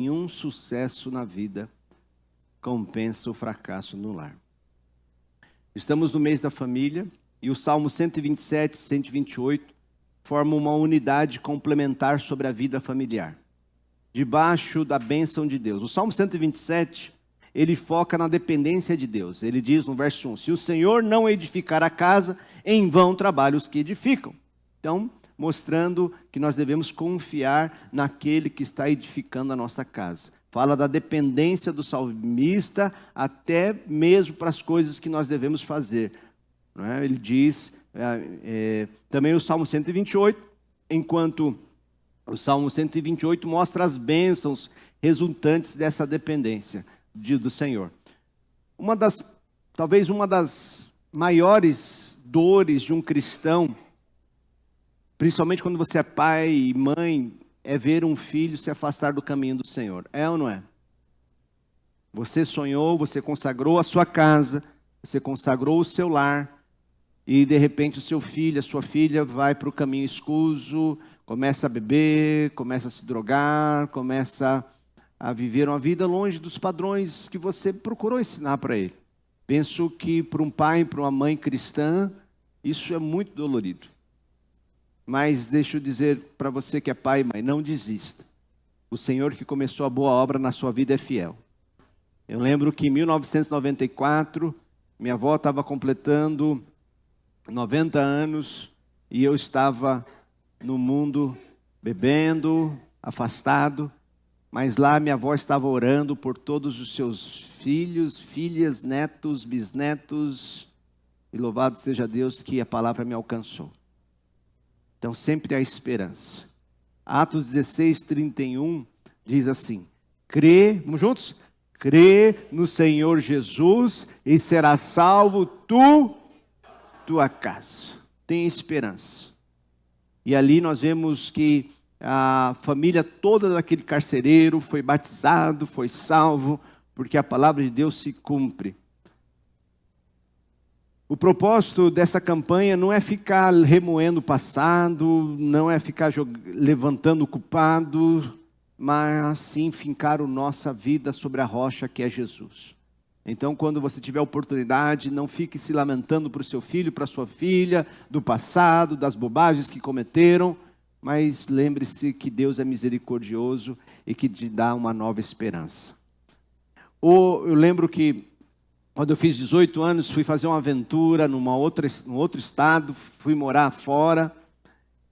nenhum sucesso na vida compensa o fracasso no lar. Estamos no mês da família e o Salmo 127 e 128 formam uma unidade complementar sobre a vida familiar, debaixo da bênção de Deus. O Salmo 127, ele foca na dependência de Deus. Ele diz no verso 1, se o Senhor não edificar a casa, em vão trabalham os que edificam. Então, mostrando que nós devemos confiar naquele que está edificando a nossa casa. Fala da dependência do salmista até mesmo para as coisas que nós devemos fazer. Não é? Ele diz, também o Salmo 128, enquanto o Salmo 128 mostra as bênçãos resultantes dessa dependência do Senhor. Talvez uma das maiores dores de um cristão, principalmente quando você é pai e mãe, é ver um filho se afastar do caminho do Senhor. É ou não é? Você sonhou, você consagrou a sua casa, você consagrou o seu lar, e de repente o seu filho, a sua filha vai para o caminho escuso, começa a beber, começa a se drogar, começa a viver uma vida longe dos padrões que você procurou ensinar para ele. Penso que para um pai, para uma mãe cristã, isso é muito dolorido. Mas deixa eu dizer para você que é pai e mãe, não desista. O Senhor que começou a boa obra na sua vida é fiel. Eu lembro que em 1994, minha avó estava completando 90 anos e eu estava no mundo bebendo, afastado, mas lá minha avó estava orando por todos os seus filhos, filhas, netos, bisnetos, e louvado seja Deus que a palavra me alcançou. Então sempre há esperança. Atos 16, 31 diz assim, vamos juntos? Crê no Senhor Jesus e serás salvo tua casa. Tem esperança. E ali nós vemos que a família toda daquele carcereiro foi batizado, foi salvo, porque a palavra de Deus se cumpre. O propósito dessa campanha não é ficar remoendo o passado, não é ficar levantando o culpado, mas sim fincar a nossa vida sobre a rocha que é Jesus. Então, quando você tiver oportunidade, não fique se lamentando para o seu filho, para a sua filha, do passado, das bobagens que cometeram, mas lembre-se que Deus é misericordioso e que te dá uma nova esperança. Eu lembro que quando eu fiz 18 anos, fui fazer uma aventura num outro estado, fui morar fora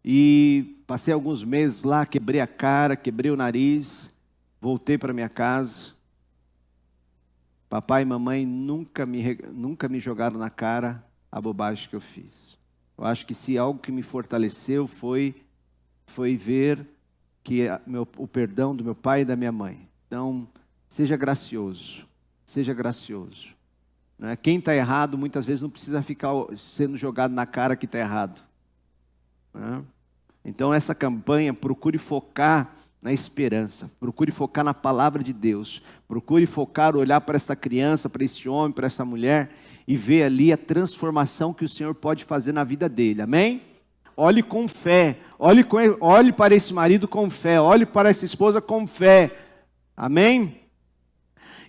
e passei alguns meses lá, quebrei a cara, quebrei o nariz, voltei para minha casa. Papai e mamãe nunca me jogaram na cara a bobagem que eu fiz. Eu acho que se algo que me fortaleceu foi ver que o perdão do meu pai e da minha mãe. Então, seja gracioso, seja gracioso. Não é? Quem está errado, muitas vezes não precisa ficar sendo jogado na cara que está errado. Não é? Então, essa campanha, procure focar na esperança, procure focar na palavra de Deus, procure focar, olhar para esta criança, para esse homem, para essa mulher, e ver ali a transformação que o Senhor pode fazer na vida dele, amém? Olhe com fé, olhe para esse marido com fé, olhe para essa esposa com fé, amém?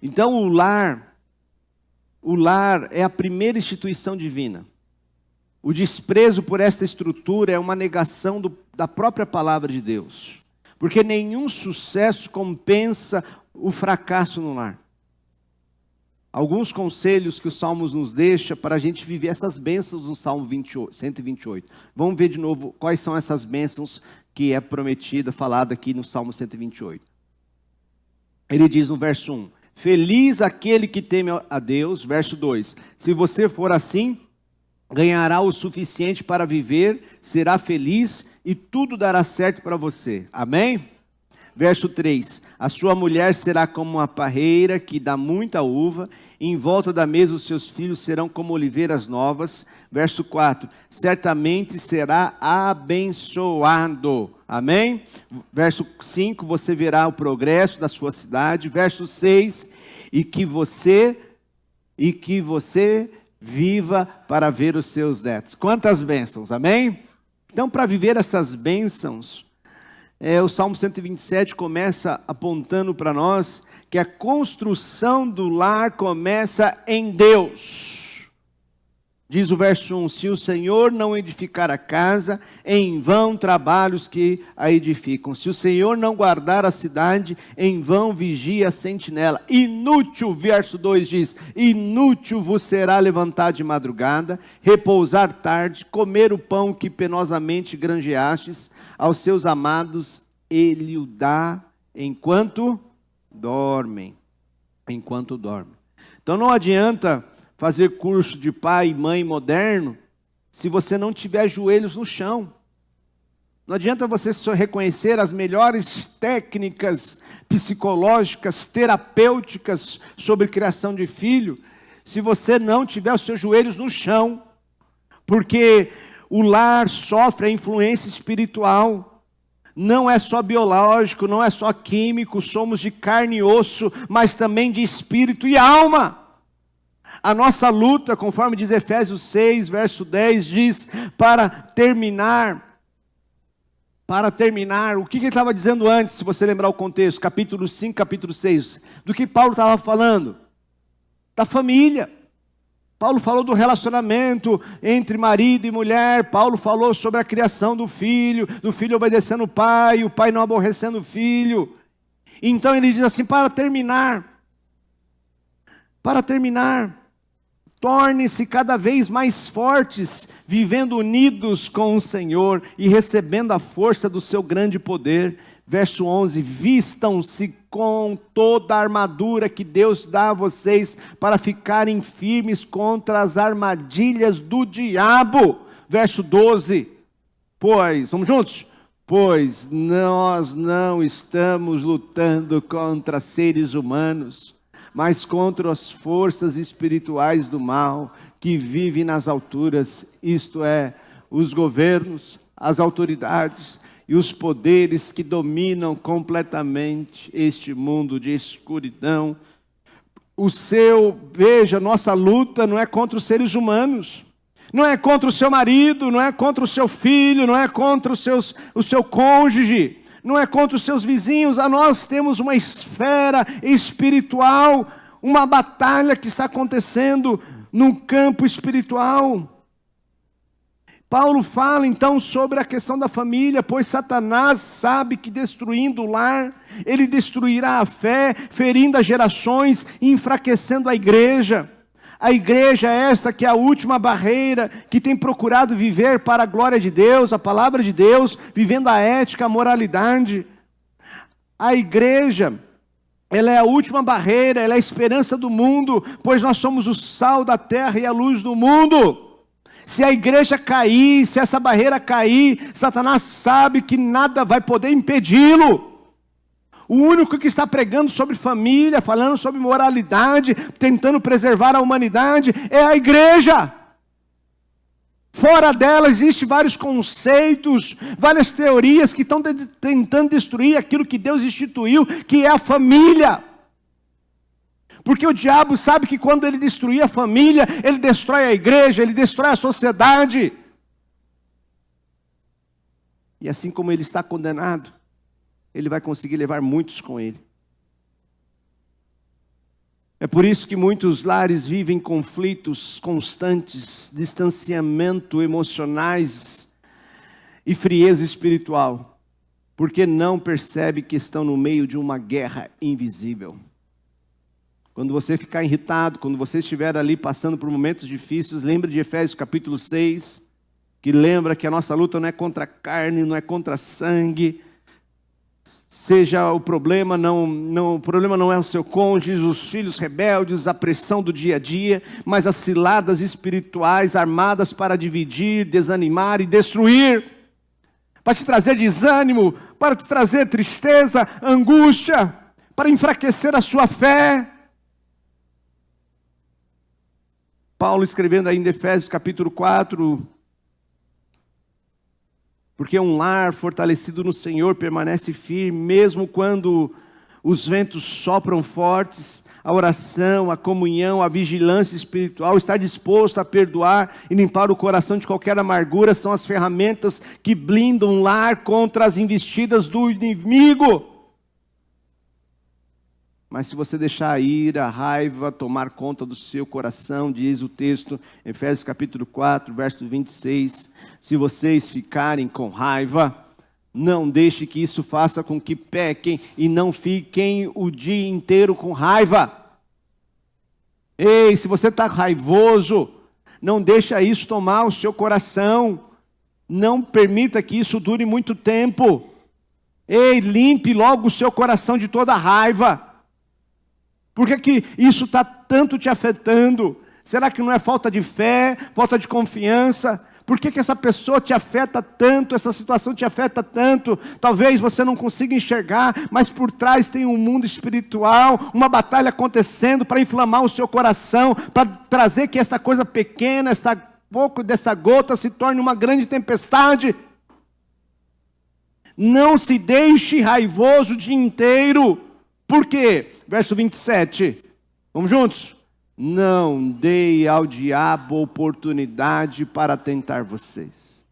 Então o lar é a primeira instituição divina. O desprezo por esta estrutura é uma negação da própria palavra de Deus. Porque nenhum sucesso compensa o fracasso no lar. Alguns conselhos que os Salmos nos deixam para a gente viver essas bênçãos no Salmo 128. Vamos ver de novo quais são essas bênçãos que é prometida, falada aqui no Salmo 128. Ele diz no verso 1, feliz aquele que teme a Deus. Verso 2, se você for assim, ganhará o suficiente para viver, será feliz e tudo dará certo para você. Amém? Verso 3, a sua mulher será como uma parreira que dá muita uva, e em volta da mesa os seus filhos serão como oliveiras novas. Verso 4, certamente será abençoado. Amém? Verso 5, você verá o progresso da sua cidade. Verso 6, e que você viva para ver os seus netos. Quantas bênçãos, amém? Então, para viver essas bênçãos, O Salmo 127 começa apontando para nós que a construção do lar começa em Deus. Diz o verso 1, se o Senhor não edificar a casa, em vão trabalhos que a edificam. Se o Senhor não guardar a cidade, em vão vigia a sentinela. Inútil, verso 2 diz, inútil vos será levantar de madrugada, repousar tarde, comer o pão que penosamente granjeastes, aos seus amados ele o dá enquanto dormem. Enquanto dormem. Então não adianta fazer curso de pai e mãe moderno, se você não tiver joelhos no chão. Não adianta você só reconhecer as melhores técnicas psicológicas, terapêuticas sobre criação de filho, se você não tiver os seus joelhos no chão. Porque o lar sofre a influência espiritual. Não é só biológico, não é só químico, somos de carne e osso, mas também de espírito e alma. A nossa luta, conforme diz Efésios 6, verso 10, diz, para terminar, o que ele estava dizendo antes, se você lembrar o contexto, capítulo 5, capítulo 6, do que Paulo estava falando? Da família. Paulo falou do relacionamento entre marido e mulher, Paulo falou sobre a criação do filho obedecendo o pai não aborrecendo o filho. Então ele diz assim, para terminar, tornem-se cada vez mais fortes, vivendo unidos com o Senhor e recebendo a força do seu grande poder. Verso 11, vistam-se com toda a armadura que Deus dá a vocês para ficarem firmes contra as armadilhas do diabo. Verso 12, vamos juntos? Pois nós não estamos lutando contra seres humanos, mas contra as forças espirituais do mal que vivem nas alturas, isto é, os governos, as autoridades e os poderes que dominam completamente este mundo de escuridão. Veja, nossa luta não é contra os seres humanos, não é contra o seu marido, não é contra o seu filho, não é contra o seu cônjuge, não é contra os seus vizinhos. Nós temos uma esfera espiritual, uma batalha que está acontecendo no campo espiritual. Paulo fala então sobre a questão da família, pois Satanás sabe que destruindo o lar, ele destruirá a fé, ferindo as gerações e enfraquecendo a igreja. A igreja é esta que é a última barreira, que tem procurado viver para a glória de Deus, a palavra de Deus, vivendo a ética, a moralidade. A igreja, ela é a última barreira, ela é a esperança do mundo, pois nós somos o sal da terra e a luz do mundo. Se a igreja cair, se essa barreira cair, Satanás sabe que nada vai poder impedi-lo. O único que está pregando sobre família, falando sobre moralidade, tentando preservar a humanidade, é a igreja. Fora dela existem vários conceitos, várias teorias que estão tentando destruir aquilo que Deus instituiu, que é a família. Porque o diabo sabe que quando ele destruir a família, ele destrói a igreja, ele destrói a sociedade. E assim como ele está condenado, ele vai conseguir levar muitos com ele. É por isso que muitos lares vivem conflitos constantes, distanciamento emocionais e frieza espiritual, porque não percebe que estão no meio de uma guerra invisível. Quando você ficar irritado, quando você estiver ali passando por momentos difíceis, lembre de Efésios capítulo 6, que lembra que a nossa luta não é contra a carne, não é contra sangue. Seja o problema o problema não é o seu cônjuge, os filhos rebeldes, a pressão do dia a dia, mas as ciladas espirituais armadas para dividir, desanimar e destruir, para te trazer desânimo, para te trazer tristeza, angústia, para enfraquecer a sua fé. Paulo escrevendo ainda em Efésios capítulo 4, porque um lar fortalecido no Senhor permanece firme, mesmo quando os ventos sopram fortes, a oração, a comunhão, a vigilância espiritual, estar disposto a perdoar e limpar o coração de qualquer amargura são as ferramentas que blindam um lar contra as investidas do inimigo. Mas se você deixar a ira, a raiva tomar conta do seu coração, diz o texto, Efésios capítulo 4, verso 26, se vocês ficarem com raiva, não deixe que isso faça com que pequem e não fiquem o dia inteiro com raiva. Ei, se você está raivoso, não deixa isso tomar o seu coração. Não permita que isso dure muito tempo. Ei, limpe logo o seu coração de toda raiva. Por que isso está tanto te afetando? Será que não é falta de fé, falta de confiança? Por que essa pessoa te afeta tanto, essa situação te afeta tanto? Talvez você não consiga enxergar, mas por trás tem um mundo espiritual, uma batalha acontecendo para inflamar o seu coração, para trazer que esta coisa pequena, pouco dessa gota se torne uma grande tempestade. Não se deixe raivoso o dia inteiro. Por quê? Verso 27, vamos juntos? Não dei ao diabo oportunidade para tentar vocês.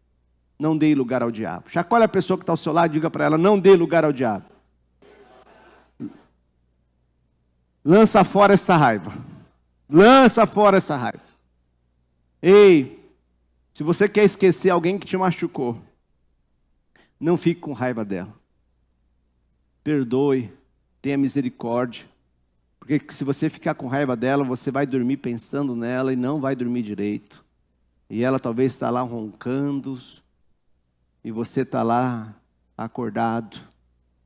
Não dei lugar ao diabo. Chacoalha a pessoa que está ao seu lado e diga para ela, não dê lugar ao diabo. Lança fora essa raiva. Lança fora essa raiva. Ei, se você quer esquecer alguém que te machucou, não fique com raiva dela. Perdoe. Tenha misericórdia, porque se você ficar com raiva dela, você vai dormir pensando nela e não vai dormir direito. E ela talvez está lá roncando, e você está lá acordado,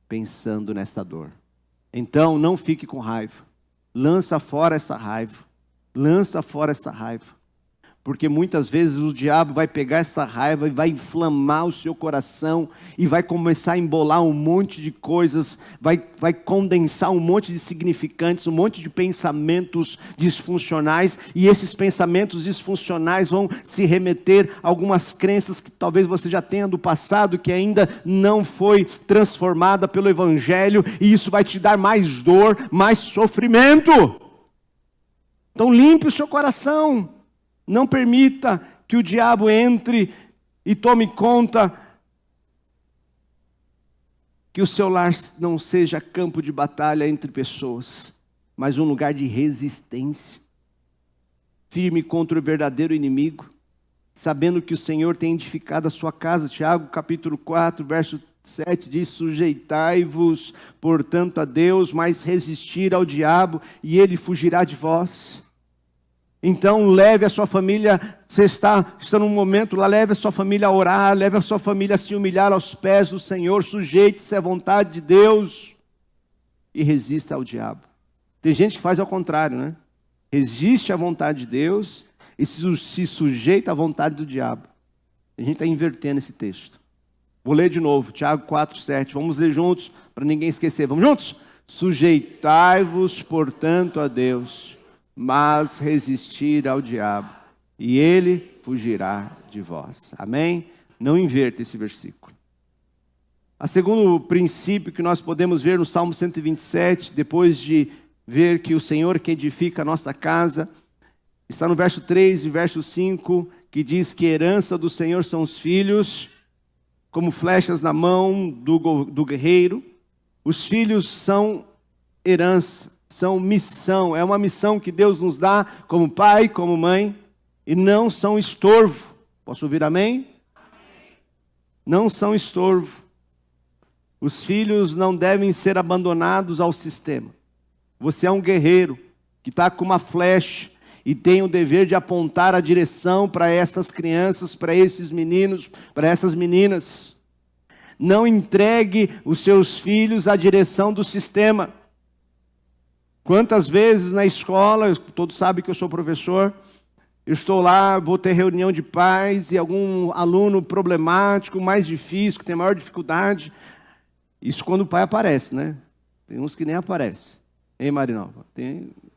pensando nesta dor. Então, não fique com raiva. Lança fora essa raiva. Lança fora essa raiva. Porque muitas vezes o diabo vai pegar essa raiva e vai inflamar o seu coração e vai começar a embolar um monte de coisas, vai condensar um monte de significantes, um monte de pensamentos disfuncionais, e esses pensamentos disfuncionais vão se remeter a algumas crenças que talvez você já tenha do passado, que ainda não foi transformada pelo Evangelho, e isso vai te dar mais dor, mais sofrimento. Então limpe o seu coração. Não permita que o diabo entre e tome conta, que o seu lar não seja campo de batalha entre pessoas, mas um lugar de resistência, firme contra o verdadeiro inimigo, sabendo que o Senhor tem edificado a sua casa. Tiago capítulo 4, verso 7 diz, sujeitai-vos, portanto, a Deus, mas resistir ao diabo, e ele fugirá de vós. Então leve a sua família, você está num momento lá, leve a sua família a orar, leve a sua família a se humilhar aos pés do Senhor, sujeite-se à vontade de Deus e resista ao diabo. Tem gente que faz ao contrário, né? Resiste à vontade de Deus e se sujeita à vontade do diabo. A gente está invertendo esse texto. Vou ler de novo, Tiago 4, 7, vamos ler juntos, para ninguém esquecer, vamos juntos? Sujeitai-vos, portanto, a Deus, mas resistir ao diabo, e ele fugirá de vós. Amém? Não inverta esse versículo. O segundo princípio que nós podemos ver no Salmo 127, depois de ver que o Senhor que edifica a nossa casa, está no verso 3 e verso 5, que diz que a herança do Senhor são os filhos, como flechas na mão do guerreiro. Os filhos são herança. São missão, é uma missão que Deus nos dá como pai, como mãe, e não são estorvo. Posso ouvir amém? Amém. Não são estorvo. Os filhos não devem ser abandonados ao sistema. Você é um guerreiro que está com uma flecha e tem o dever de apontar a direção para essas crianças, para esses meninos, para essas meninas. Não entregue os seus filhos à direção do sistema. Quantas vezes na escola, todos sabem que eu sou professor, eu estou lá, vou ter reunião de pais e algum aluno problemático, mais difícil, que tem maior dificuldade. Isso quando o pai aparece, né? Tem uns que nem aparecem. Hein, Marinalva?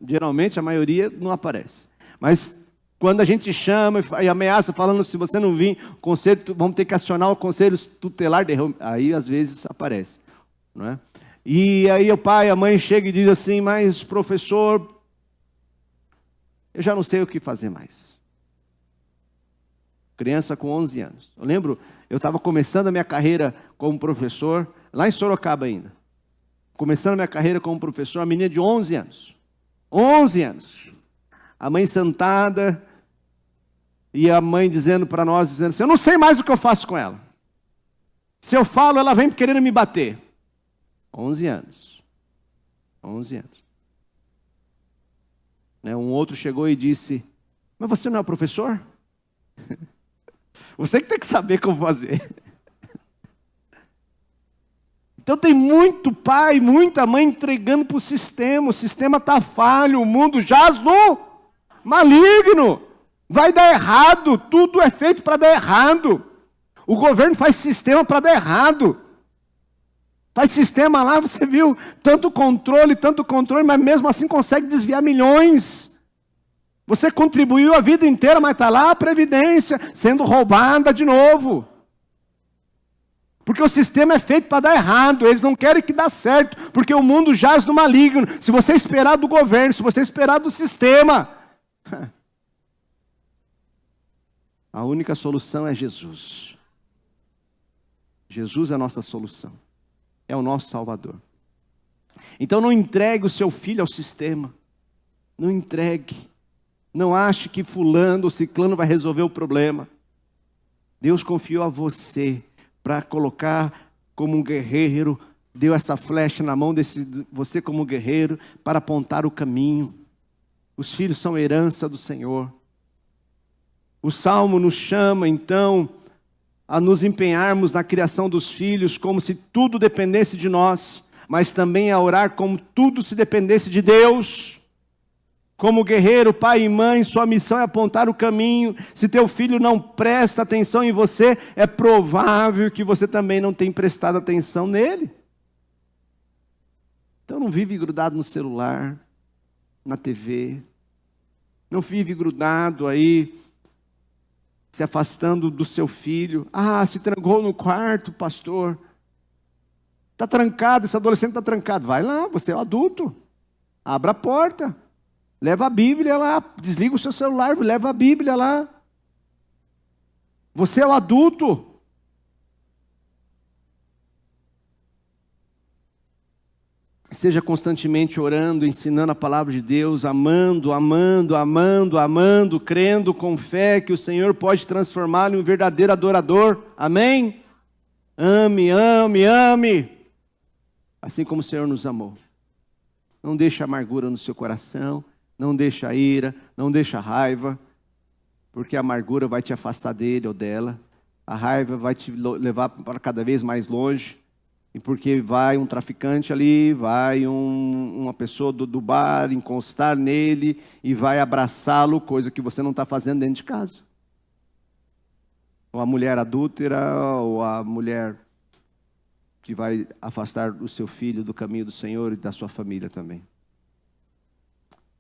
Geralmente a maioria não aparece. Mas quando a gente chama e ameaça, falando, se você não vir, o conselho, vamos ter que acionar o conselho tutelar, aí às vezes aparece, não é? E aí o pai, a mãe chega e diz assim: mas professor, eu já não sei o que fazer mais. Criança com 11 anos. Eu lembro, eu estava começando a minha carreira como professor, lá em Sorocaba ainda. Começando a minha carreira como professor, uma menina de 11 anos. 11 anos. A mãe sentada, e a mãe dizendo para nós, dizendo assim: eu não sei mais o que eu faço com ela. Se eu falo, ela vem querendo me bater. 11 anos. 11 anos. Um outro chegou e disse: mas você não é professor? Você que tem que saber como fazer. Então tem muito pai, muita mãe entregando para o sistema está falho, o mundo jaz no maligno, vai dar errado, tudo é feito para dar errado. O governo faz sistema para dar errado. Faz sistema lá, você viu, tanto controle, mas mesmo assim consegue desviar milhões. Você contribuiu a vida inteira, mas está lá a previdência sendo roubada de novo. Porque o sistema é feito para dar errado, eles não querem que dê certo, porque o mundo jaz no maligno. Se você esperar do governo, se você esperar do sistema, a única solução é Jesus. Jesus é a nossa solução, é o nosso Salvador. Então não entregue o seu filho ao sistema, não entregue, não ache que fulano ou ciclano vai resolver o problema. Deus confiou a você para colocar como um guerreiro, deu essa flecha na mão desse você como guerreiro, para apontar o caminho. Os filhos são herança do Senhor. O Salmo nos chama, então, a nos empenharmos na criação dos filhos, como se tudo dependesse de nós, mas também a orar como tudo se dependesse de Deus. Como guerreiro, pai e mãe, sua missão é apontar o caminho. Se teu filho não presta atenção em você, é provável que você também não tenha prestado atenção nele. Então não vive grudado no celular, na TV. Não vive grudado aí, se afastando do seu filho. Ah, se trancou no quarto, pastor. Está trancado, esse adolescente está trancado. Vai lá, você é o adulto. Abra a porta. Leva a Bíblia lá, desliga o seu celular, leva a Bíblia lá. Você é o adulto. Seja constantemente orando, ensinando a palavra de Deus, amando, crendo com fé que o Senhor pode transformá-lo em um verdadeiro adorador. Amém? Ame, ame, ame. Assim como o Senhor nos amou. Não deixe amargura no seu coração. Não deixa a ira, não deixa a raiva, porque a amargura vai te afastar dele ou dela. A raiva vai te levar para cada vez mais longe. E porque vai um traficante ali, vai uma pessoa do bar encostar nele e vai abraçá-lo, coisa que você não está fazendo dentro de casa. Ou a mulher adúltera, ou a mulher que vai afastar o seu filho do caminho do Senhor e da sua família também.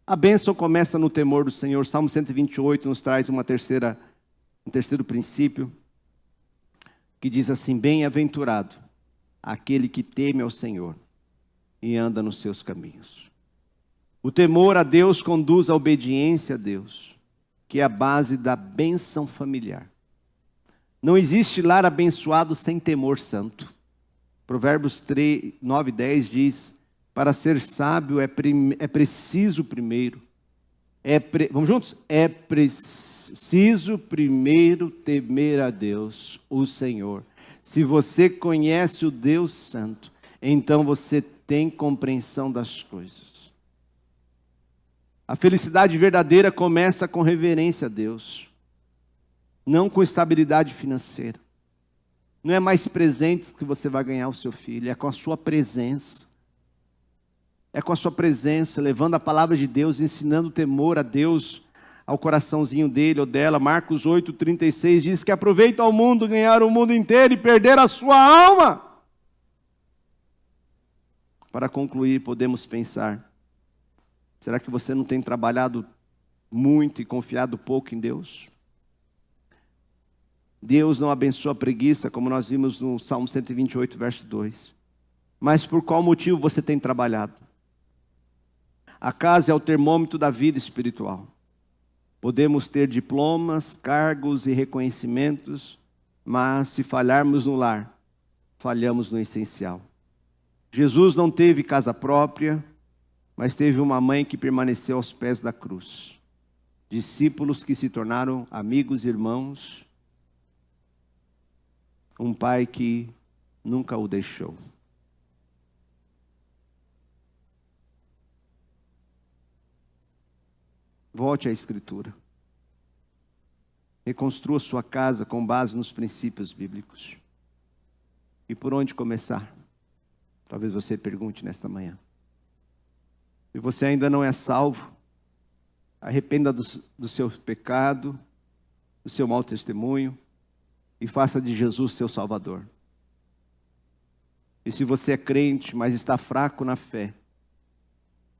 A bênção começa no temor do Senhor. Salmo 128 nos traz um terceiro princípio, que diz assim: bem-aventurado aquele que teme ao Senhor e anda nos seus caminhos. O temor a Deus conduz à obediência a Deus, que é a base da bênção familiar. Não existe lar abençoado sem temor santo. Provérbios 9:10 diz: para ser sábio é preciso primeiro. Vamos juntos? É preciso primeiro temer a Deus, o Senhor. Se você conhece o Deus Santo, então você tem compreensão das coisas. A felicidade verdadeira começa com reverência a Deus, não com estabilidade financeira. Não é mais presentes que você vai ganhar o seu filho, é com a sua presença. É com a sua presença, levando a palavra de Deus, ensinando o temor a Deus, ao coraçãozinho dele ou dela. Marcos 8:36 diz que aproveita ao mundo ganhar o mundo inteiro e perder a sua alma. Para concluir, podemos pensar: será que você não tem trabalhado muito e confiado pouco em Deus? Deus não abençoa a preguiça, como nós vimos no Salmo 128, verso 2. Mas por qual motivo você tem trabalhado? A casa é o termômetro da vida espiritual. Podemos ter diplomas, cargos e reconhecimentos, mas se falharmos no lar, falhamos no essencial. Jesus não teve casa própria, mas teve uma mãe que permaneceu aos pés da cruz. Discípulos que se tornaram amigos e irmãos. Um pai que nunca o deixou. Volte à Escritura. Reconstrua sua casa com base nos princípios bíblicos. E por onde começar? Talvez você pergunte nesta manhã. Se você ainda não é salvo, arrependa do seu pecado, do seu mau testemunho e faça de Jesus seu Salvador. E se você é crente, mas está fraco na fé,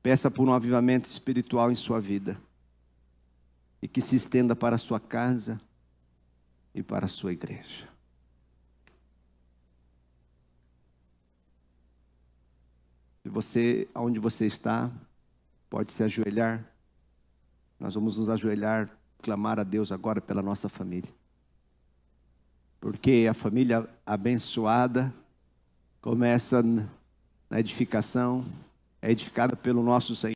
peça por um avivamento espiritual em sua vida. E que se estenda para a sua casa e para a sua igreja. Se você, onde você está, pode se ajoelhar. Nós vamos nos ajoelhar, clamar a Deus agora pela nossa família. Porque a família abençoada começa na edificação, é edificada pelo nosso Senhor.